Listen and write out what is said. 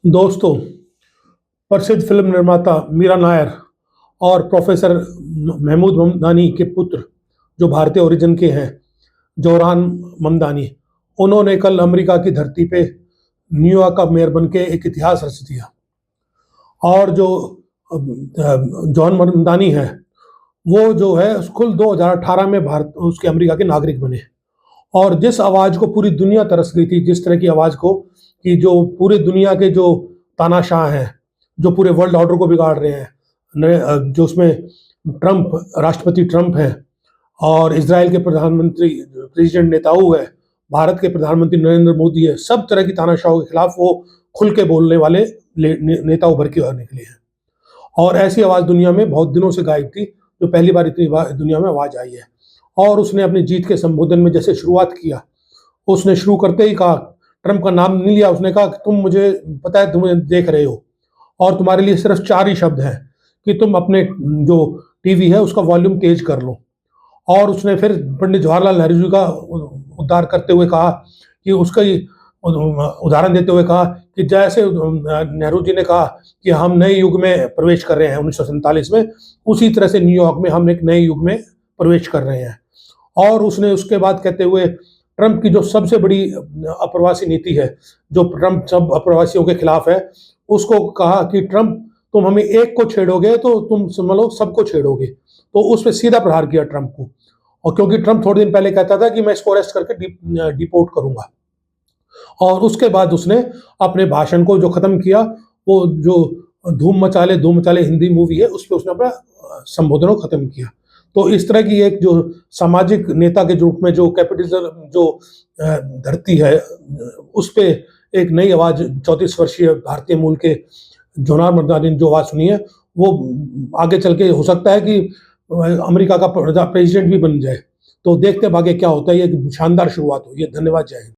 दोस्तों, प्रसिद्ध फिल्म निर्माता मीरा नायर और प्रोफेसर महमूद ममदानी के पुत्र, जो भारतीय ओरिजिन के हैं, जोरान ममदानी, उन्होंने कल अमेरिका की धरती पे न्यूयॉर्क का मेयर बन के एक इतिहास रच दिया। और जो जॉन ममदानी है, वो जो है खुद 2018 में भारत उसके अमेरिका के नागरिक बने। और जिस आवाज़ को पूरी दुनिया तरस गई थी, जिस तरह की आवाज़ को कि जो पूरे दुनिया के जो तानाशाह हैं, जो पूरे वर्ल्ड ऑर्डर को बिगाड़ रहे हैं, जो उसमें ट्रंप, राष्ट्रपति ट्रंप हैं, और इज़राइल के प्रधानमंत्री प्रेसिडेंट नेतान्याहू है, भारत के प्रधानमंत्री नरेंद्र मोदी है, सब तरह की तानाशाहों के खिलाफ वो खुल के बोलने वाले नेता उभर के निकले हैं। और ऐसी आवाज़ दुनिया में बहुत दिनों से गायब थी, जो पहली बार इतनी दुनिया में आवाज़ आई है। और उसने अपनी जीत के संबोधन में जैसे शुरुआत किया, उसने शुरू करते ही कहा, ट्रंप का नाम नहीं लिया, उसने कहा कि तुम, मुझे पता है, तुम देख रहे हो, और तुम्हारे लिए सिर्फ 4 ही शब्द हैं कि तुम अपने जो टीवी है उसका वॉल्यूम तेज कर लो। और उसने फिर पंडित जवाहरलाल नेहरू जी का उद्धार करते हुए कहा कि उसका ही उदाहरण देते हुए कहा कि जैसे नेहरू जी ने कहा कि हम नए युग में प्रवेश कर रहे हैं 1947 में, उसी तरह से न्यूयॉर्क में हम एक नए युग में प्रवेश कर रहे हैं। और उसने उसके बाद कहते हुए ट्रंप की जो सबसे बड़ी अप्रवासी नीति है, जो ट्रंप सब अप्रवासियों के खिलाफ है, उसको कहा कि ट्रंप, तुम हमें एक को छेड़ोगे तो तुम समझ लो सबको छेड़ोगे। तो उस पे सीधा प्रहार किया ट्रंप को। और क्योंकि ट्रंप थोड़े दिन पहले कहता था कि मैं इसको अरेस्ट करके डिपोर्ट करूंगा। और उसके बाद उसने अपने भाषण को जो खत्म किया, वो जो धूम मचाले हिंदी मूवी है, उस पर उसने अपना संबोधन को खत्म किया। तो इस तरह की एक जो सामाजिक नेता के रूप में जो कैपिटलिज्म जो धरती है, उस पे एक नई आवाज़ 34 वर्षीय भारतीय मूल के जोनार ममदानी ने जो आवाज़ सुनी है, वो आगे चल के हो सकता है कि अमेरिका का प्रेसिडेंट भी बन जाए। तो देखते हैं आगे क्या होता है। ये एक शानदार शुरुआत हुई है। धन्यवाद, जय हिंद।